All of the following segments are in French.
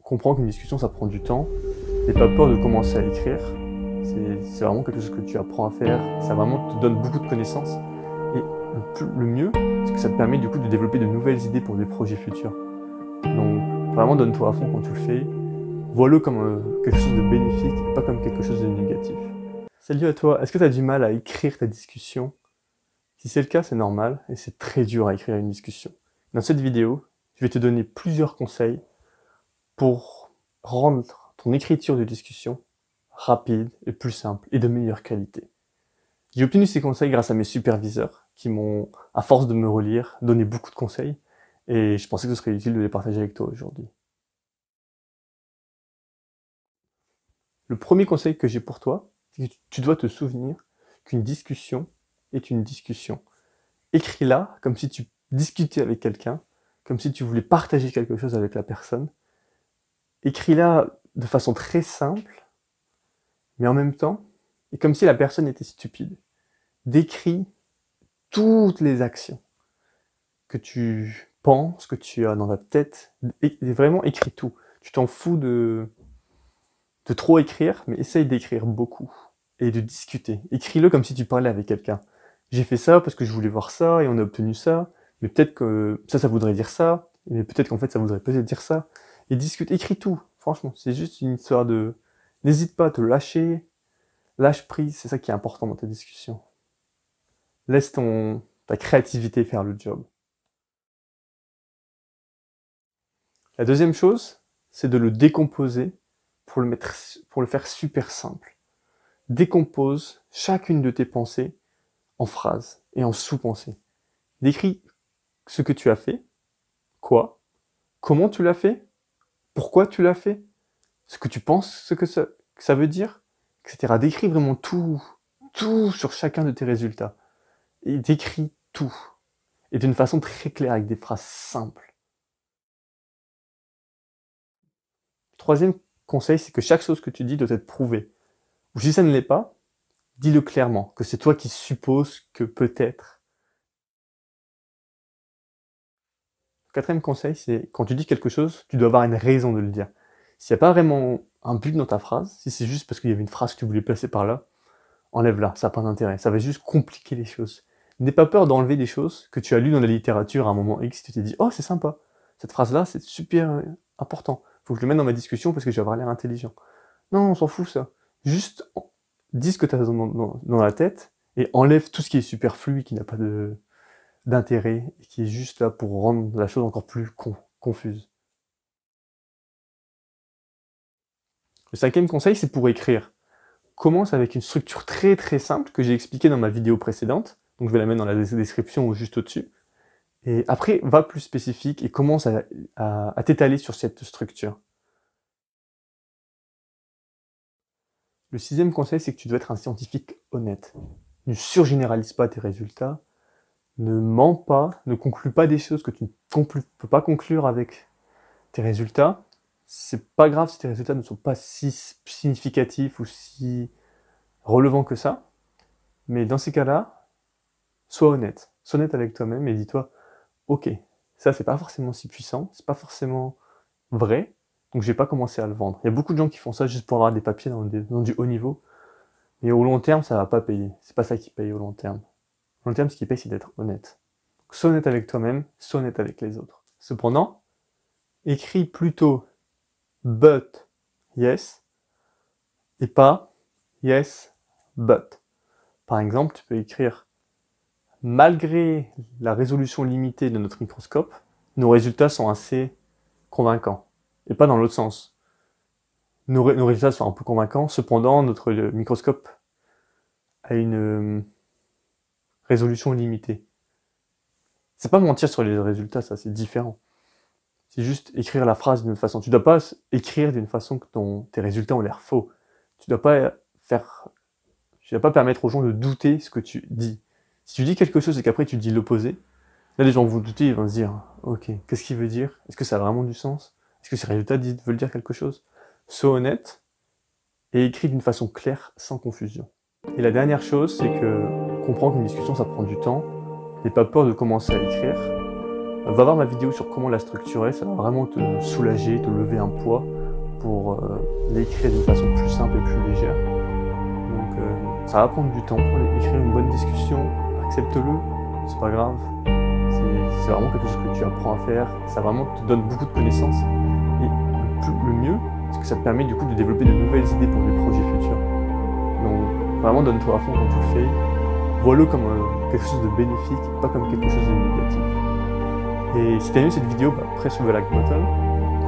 comprends qu'une discussion, ça prend du temps. N'aie pas peur de commencer à écrire. C'est vraiment quelque chose que tu apprends à faire. Ça vraiment te donne beaucoup de connaissances. Et le mieux, c'est que ça te permet du coup de développer de nouvelles idées pour des projets futurs. Donc vraiment donne-toi à fond quand tu le fais. Vois-le comme quelque chose de bénéfique et pas comme quelque chose de négatif. Salut à toi, est-ce que tu as du mal à écrire ta discussion? Si c'est le cas, c'est normal et c'est très dur à écrire une discussion. Dans cette vidéo, je vais te donner plusieurs conseils pour rendre ton écriture de discussion rapide et plus simple et de meilleure qualité. J'ai obtenu ces conseils grâce à mes superviseurs qui m'ont, à force de me relire, donné beaucoup de conseils et je pensais que ce serait utile de les partager avec toi aujourd'hui. Le premier conseil que j'ai pour toi, c'est que tu dois te souvenir qu'une discussion est une discussion. Écris-la comme si tu discutais avec quelqu'un, comme si tu voulais partager quelque chose avec la personne. Écris-la de façon très simple, mais en même temps, et comme si la personne était stupide. Décris toutes les actions que tu penses, que tu as dans ta tête, et vraiment écris tout. Tu t'en fous de trop écrire, mais essaye d'écrire beaucoup et de discuter. Écris-le comme si tu parlais avec quelqu'un. J'ai fait ça parce que je voulais voir ça et on a obtenu ça, mais peut-être que ça voudrait dire ça, mais peut-être qu'en fait ça voudrait peut-être dire ça. Et discute, écris tout, franchement, c'est juste une histoire de... N'hésite pas à te lâcher, lâche prise, c'est ça qui est important dans ta discussion. Laisse ta créativité faire le job. La deuxième chose, c'est de le décomposer pour le faire super simple. Décompose chacune de tes pensées en phrases et en sous-pensées. Décris ce que tu as fait, quoi, comment tu l'as fait, pourquoi tu l'as fait, ce que tu penses, ce que ça veut dire, etc. Décris vraiment tout sur chacun de tes résultats. Et décris tout. Et d'une façon très claire, avec des phrases simples. Troisième conseil, c'est que chaque chose que tu dis doit être prouvée. Ou si ça ne l'est pas, dis-le clairement, que c'est toi qui supposes que peut-être. Quatrième conseil, c'est quand tu dis quelque chose, tu dois avoir une raison de le dire. S'il n'y a pas vraiment un but dans ta phrase, si c'est juste parce qu'il y avait une phrase que tu voulais placer par là, enlève-la, ça n'a pas d'intérêt, ça va juste compliquer les choses. N'aie pas peur d'enlever des choses que tu as lues dans la littérature à un moment X, tu t'es dit « Oh, c'est sympa, cette phrase-là, c'est super important, faut que je le mette dans ma discussion parce que je vais avoir l'air intelligent. » Non, on s'en fout ça. Juste dis ce que tu as dans la tête et enlève tout ce qui est superflu et qui n'a pas d'intérêt et qui est juste là pour rendre la chose encore plus confuse. Le cinquième conseil, c'est pour écrire. Commence avec une structure très très simple que j'ai expliquée dans ma vidéo précédente, donc je vais la mettre dans la description ou juste au-dessus. Et après, va plus spécifique et commence à t'étaler sur cette structure. Le sixième conseil, c'est que tu dois être un scientifique honnête. Ne surgénéralise pas tes résultats, ne mens pas, ne conclus pas des choses que tu ne peux pas conclure avec tes résultats. C'est pas grave si tes résultats ne sont pas si significatifs ou si relevants que ça, mais dans ces cas-là, sois honnête avec toi-même et dis-toi, ok, ça c'est pas forcément si puissant, c'est pas forcément vrai, donc je vais pas commencer à le vendre. Il y a beaucoup de gens qui font ça juste pour avoir des papiers dans du haut niveau, mais au long terme, ça va pas payer. C'est pas ça qui paye au long terme. Au long terme, ce qui paye, c'est d'être honnête. Donc, sois honnête avec toi-même, sois honnête avec les autres. Cependant, écris plutôt but yes et pas yes but. Par exemple, tu peux écrire malgré la résolution limitée de notre microscope, nos résultats sont assez convaincants. Et pas dans l'autre sens. Nos résultats sont un peu convaincants, cependant notre microscope a une résolution limitée. C'est pas mentir sur les résultats, ça c'est différent. C'est juste écrire la phrase d'une façon. Tu dois pas écrire d'une façon que tes résultats ont l'air faux. Tu dois pas permettre aux gens de douter ce que tu dis. Si tu dis quelque chose et qu'après tu dis l'opposé, là les gens vont douter, ils vont se dire « Ok, qu'est-ce qu'il veut dire? Est-ce que ça a vraiment du sens? Est-ce que ces résultats veulent dire quelque chose ?» Sois honnête et écris d'une façon claire, sans confusion. Et la dernière chose, c'est que comprends qu'une discussion ça prend du temps. N'aie pas peur de commencer à écrire. Va voir ma vidéo sur comment la structurer, ça va vraiment te soulager, te lever un poids. pour l'écrire d'une façon plus simple et plus légère. Donc ça va prendre du temps pour écrire une bonne discussion, accepte-le, c'est pas grave. C'est vraiment quelque chose que tu apprends à faire, ça vraiment te donne beaucoup de connaissances. Et le mieux, c'est que ça te permet du coup de développer de nouvelles idées pour des projets futurs. Donc vraiment donne-toi à fond quand tu le fais, vois-le comme quelque chose de bénéfique, pas comme quelque chose de négatif. Et si tu as aimé cette vidéo, presse sur le like button,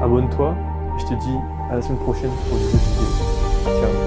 abonne-toi, et je te dis à la semaine prochaine pour une nouvelle vidéo. Ciao.